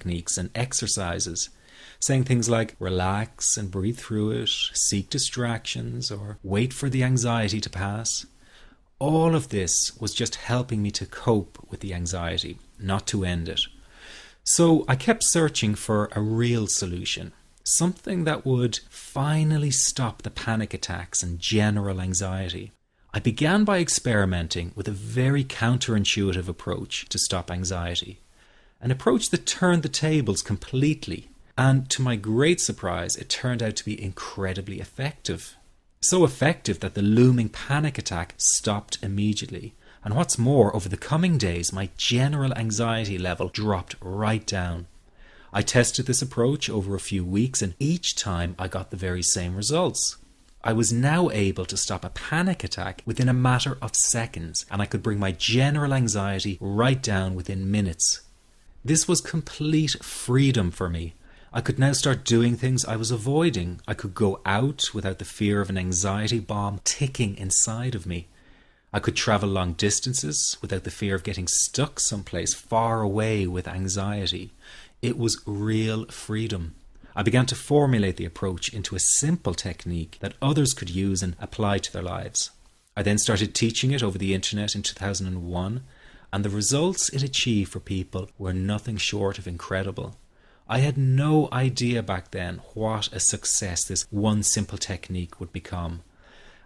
techniques and exercises, saying things like relax and breathe through it, seek distractions, or wait for the anxiety to pass. All of this was just helping me to cope with the anxiety, not to end it. So I kept searching for a real solution, something that would finally stop the panic attacks and general anxiety. I began by experimenting with a very counterintuitive approach to stop anxiety, an approach that turned the tables completely, and to my great surprise, it turned out to be incredibly effective. So effective that the looming panic attack stopped immediately. And what's more, over the coming days, my general anxiety level dropped right down. I tested this approach over a few weeks, and each time I got the very same results. I was now able to stop a panic attack within a matter of seconds, and I could bring my general anxiety right down within minutes. This was complete freedom for me. I could now start doing things I was avoiding. I could go out without the fear of an anxiety bomb ticking inside of me. I could travel long distances without the fear of getting stuck someplace far away with anxiety. It was real freedom. I began to formulate the approach into a simple technique that others could use and apply to their lives. I then started teaching it over the internet in 2001, and the results it achieved for people were nothing short of incredible. I had no idea back then what a success this one simple technique would become.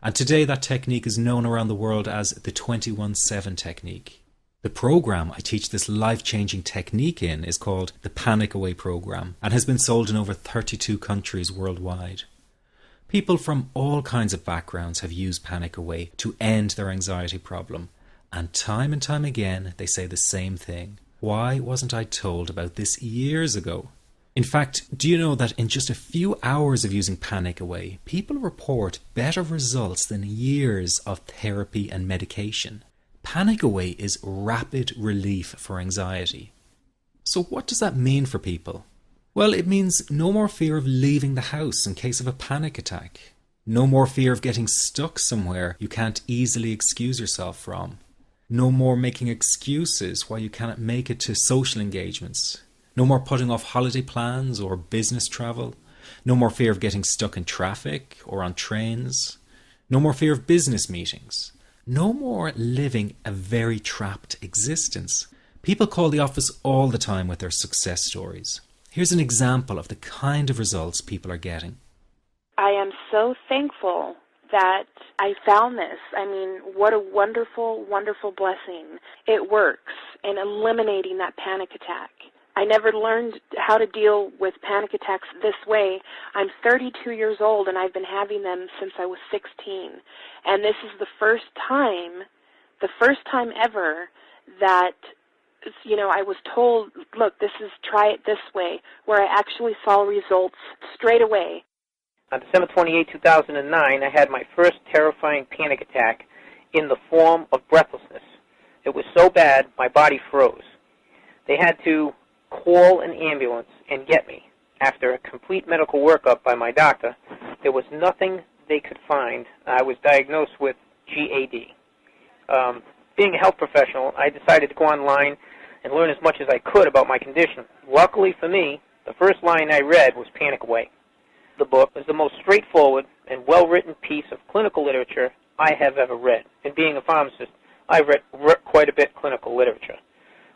And today that technique is known around the world as the 21-7 technique. The program I teach this life-changing technique in is called the Panic Away program and has been sold in over 32 countries worldwide. People from all kinds of backgrounds have used Panic Away to end their anxiety problem. And time again they say the same thing. Why wasn't I told about this years ago? In fact, do you know that in just a few hours of using Panic Away, people report better results than years of therapy and medication? Panic Away is rapid relief for anxiety. So what does that mean for people? Well, it means no more fear of leaving the house in case of a panic attack. No more fear of getting stuck somewhere you can't easily excuse yourself from. No more making excuses why you cannot make it to social engagements. No more putting off holiday plans or business travel. No more fear of getting stuck in traffic or on trains. No more fear of business meetings. No more living a very trapped existence. People call the office all the time with their success stories. Here's an example of the kind of results people are getting. I am so thankful that I found this. I mean, what a wonderful, wonderful blessing. It works in eliminating that panic attack. I never learned how to deal with panic attacks this way. I'm 32 years old and I've been having them since I was 16. And this is the first time ever that, I was told, look, try it this way, where I actually saw results straight away. On December 28, 2009, I had my first terrifying panic attack in the form of breathlessness. It was so bad, my body froze. They had to call an ambulance and get me. After a complete medical workup by my doctor, there was nothing they could find. I was diagnosed with GAD. Being a health professional, I decided to go online and learn as much as I could about my condition. Luckily for me, the first line I read was Panic Away. The book is the most straightforward and well-written piece of clinical literature I have ever read. And being a pharmacist, I've read quite a bit of clinical literature.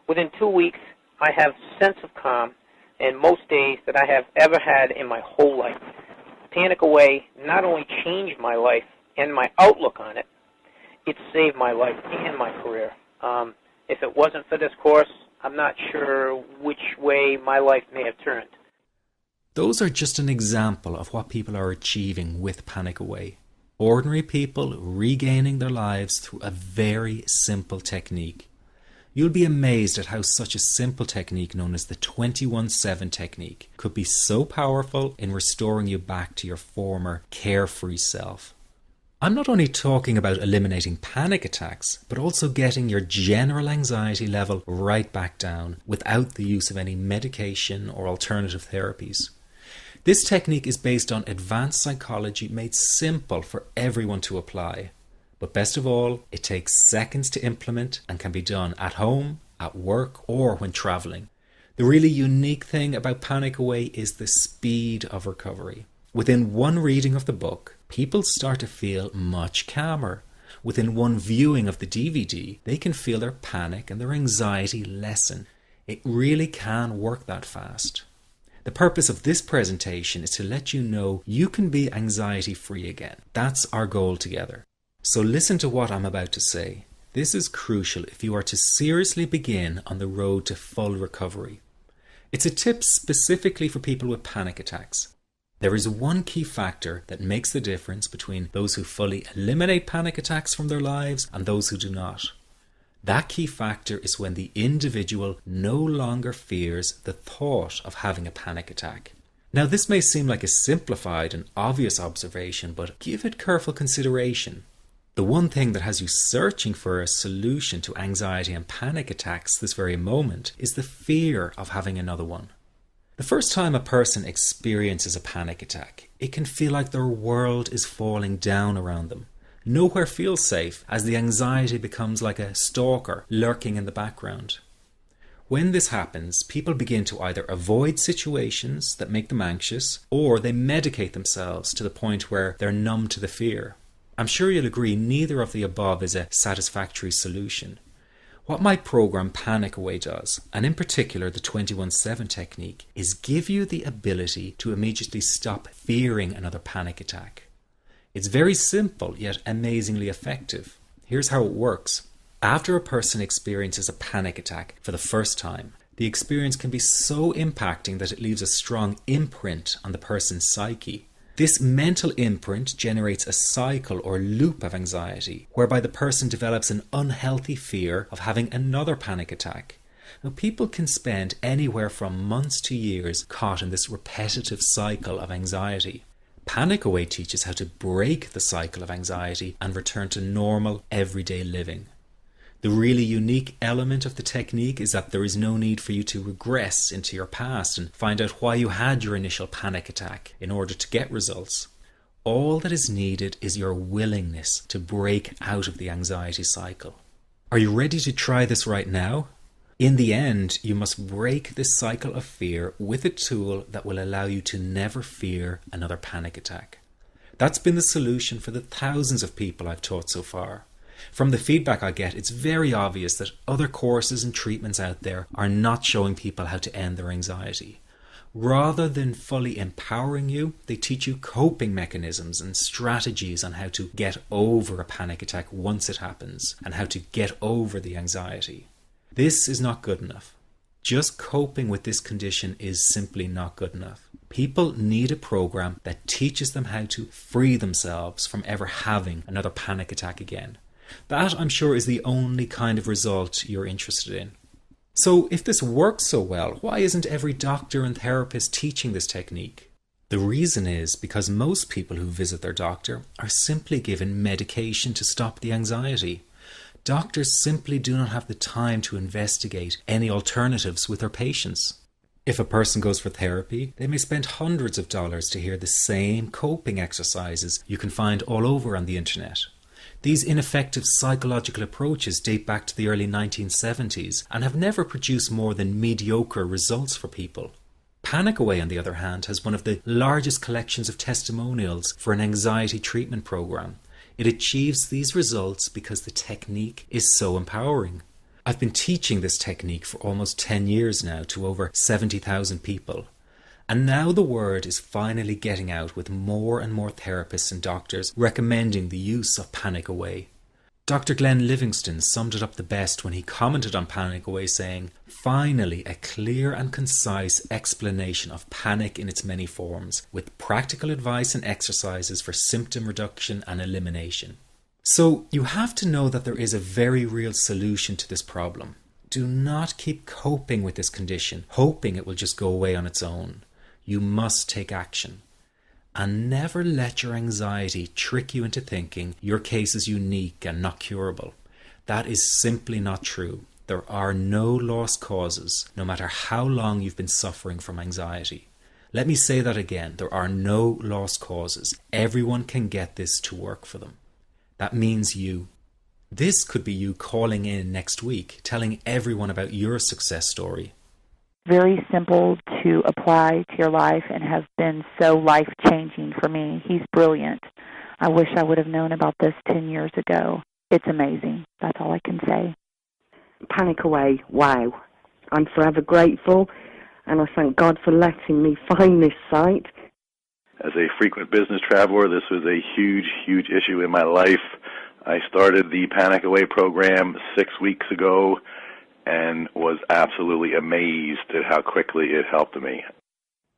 Within 2 weeks, I have a sense of calm in most days that I have ever had in my whole life. Panic Away not only changed my life and my outlook on it, it saved my life and my career. If it wasn't for this course, I'm not sure which way my life may have turned. Those are just an example of what people are achieving with Panic Away. Ordinary people regaining their lives through a very simple technique. You'll be amazed at how such a simple technique known as the 21-7 technique could be so powerful in restoring you back to your former carefree self. I'm not only talking about eliminating panic attacks, but also getting your general anxiety level right back down without the use of any medication or alternative therapies. This technique is based on advanced psychology made simple for everyone to apply. But best of all, it takes seconds to implement and can be done at home, at work, or when traveling. The really unique thing about Panic Away is the speed of recovery. Within one reading of the book, people start to feel much calmer. Within one viewing of the DVD, they can feel their panic and their anxiety lessen. It really can work that fast. The purpose of this presentation is to let you know you can be anxiety-free again. That's our goal together. So listen to what I'm about to say. This is crucial if you are to seriously begin on the road to full recovery. It's a tip specifically for people with panic attacks. There is one key factor that makes the difference between those who fully eliminate panic attacks from their lives and those who do not. That key factor is when the individual no longer fears the thought of having a panic attack. Now, this may seem like a simplified and obvious observation, but give it careful consideration. The one thing that has you searching for a solution to anxiety and panic attacks this very moment is the fear of having another one. The first time a person experiences a panic attack, it can feel like their world is falling down around them. Nowhere feels safe as the anxiety becomes like a stalker lurking in the background. When this happens, people begin to either avoid situations that make them anxious, or they medicate themselves to the point where they're numb to the fear. I'm sure you'll agree neither of the above is a satisfactory solution. What my program Panic Away does, and in particular the 21-7 technique, is give you the ability to immediately stop fearing another panic attack. It's very simple yet amazingly effective. Here's how it works. After a person experiences a panic attack for the first time, the experience can be so impacting that it leaves a strong imprint on the person's psyche. This mental imprint generates a cycle or loop of anxiety, whereby the person develops an unhealthy fear of having another panic attack. Now, people can spend anywhere from months to years caught in this repetitive cycle of anxiety. Panic Away teaches how to break the cycle of anxiety and return to normal, everyday living. The really unique element of the technique is that there is no need for you to regress into your past and find out why you had your initial panic attack in order to get results. All that is needed is your willingness to break out of the anxiety cycle. Are you ready to try this right now? In the end, you must break this cycle of fear with a tool that will allow you to never fear another panic attack. That's been the solution for the thousands of people I've taught so far. From the feedback I get, it's very obvious that other courses and treatments out there are not showing people how to end their anxiety. Rather than fully empowering you, they teach you coping mechanisms and strategies on how to get over a panic attack once it happens and how to get over the anxiety. This is not good enough. Just coping with this condition is simply not good enough. People need a program that teaches them how to free themselves from ever having another panic attack again. That, I'm sure, is the only kind of result you're interested in. So if this works so well, why isn't every doctor and therapist teaching this technique? The reason is because most people who visit their doctor are simply given medication to stop the anxiety. Doctors simply do not have the time to investigate any alternatives with their patients. If a person goes for therapy, they may spend hundreds of dollars to hear the same coping exercises you can find all over on the internet. These ineffective psychological approaches date back to the early 1970s and have never produced more than mediocre results for people. Panic Away, on the other hand, has one of the largest collections of testimonials for an anxiety treatment program. It achieves these results because the technique is so empowering. I've been teaching this technique for almost 10 years now to over 70,000 people. And now the word is finally getting out with more and more therapists and doctors recommending the use of Panic Away. Dr. Glenn Livingston summed it up the best when he commented on Panic Away saying, "Finally, a clear and concise explanation of panic in its many forms, with practical advice and exercises for symptom reduction and elimination." So you have to know that there is a very real solution to this problem. Do not keep coping with this condition, hoping it will just go away on its own. You must take action. And never let your anxiety trick you into thinking your case is unique and not curable. That is simply not true. There are no lost causes, no matter how long you've been suffering from anxiety. Let me say that again. There are no lost causes. Everyone can get this to work for them. That means you. This could be you calling in next week, telling everyone about your success story. very simple to apply to your life and has been so life-changing for me. He's brilliant. I wish I would have known about this 10 years ago. It's amazing. That's all I can say. Panic Away, wow. I'm forever grateful, and I thank God for letting me find this site. As a frequent business traveler, this was a huge, huge issue in my life. I started the Panic Away program 6 weeks ago and was absolutely amazed at how quickly it helped me.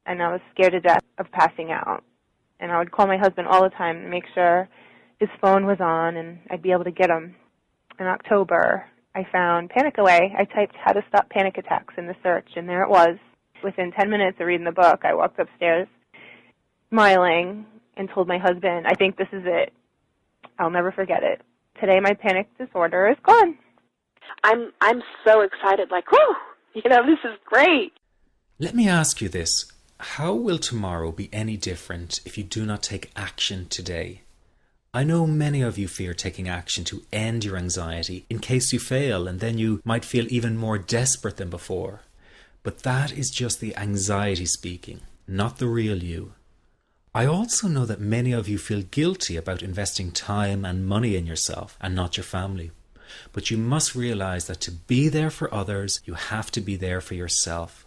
And I was scared to death of passing out. And I would call my husband all the time to make sure his phone was on and I'd be able to get him. In October, I found Panic Away. I typed how to stop panic attacks in the search, and there it was. Within 10 minutes of reading the book, I walked upstairs smiling and told my husband, I think this is it. I'll never forget it. Today my panic disorder is gone. I'm so excited, like, whoo, this is great. Let me ask you this. How will tomorrow be any different if you do not take action today? I know many of you fear taking action to end your anxiety in case you fail, and then you might feel even more desperate than before. But that is just the anxiety speaking, not the real you. I also know that many of you feel guilty about investing time and money in yourself and not your family. But you must realize that to be there for others, you have to be there for yourself.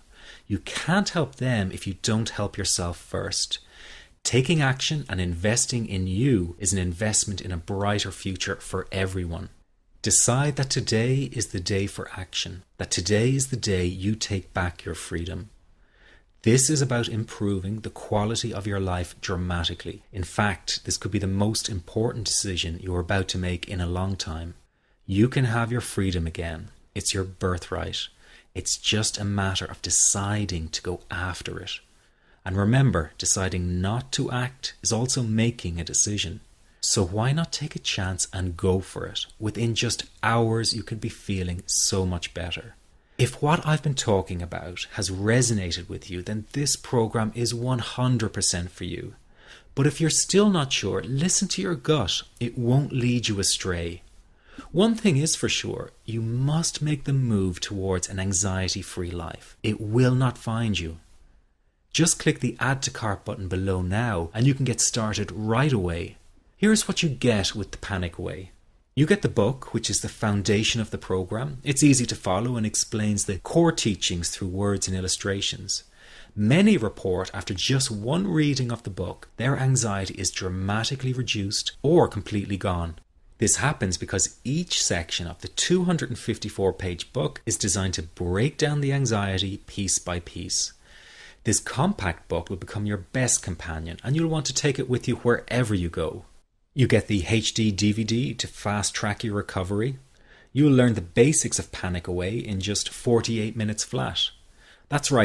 You can't help them if you don't help yourself first. Taking action and investing in you is an investment in a brighter future for everyone. Decide that today is the day for action, that today is the day you take back your freedom. This is about improving the quality of your life dramatically. In fact, this could be the most important decision you are about to make in a long time. You can have your freedom again. It's your birthright. It's just a matter of deciding to go after it. And remember, deciding not to act is also making a decision. So why not take a chance and go for it? Within just hours, you could be feeling so much better. If what I've been talking about has resonated with you, then this program is 100% for you. But if you're still not sure, listen to your gut. It won't lead you astray. One thing is for sure, you must make the move towards an anxiety-free life. It will not find you. Just click the Add to Cart button below now and you can get started right away. Here's what you get with the Panic Away. You get the book, which is the foundation of the program. It's easy to follow and explains the core teachings through words and illustrations. Many report after just one reading of the book, their anxiety is dramatically reduced or completely gone. This happens because each section of the 254-page book is designed to break down the anxiety piece by piece. This compact book will become your best companion and you'll want to take it with you wherever you go. You get the HD DVD to fast-track your recovery. You'll learn the basics of Panic Away in just 48 minutes flat. That's right.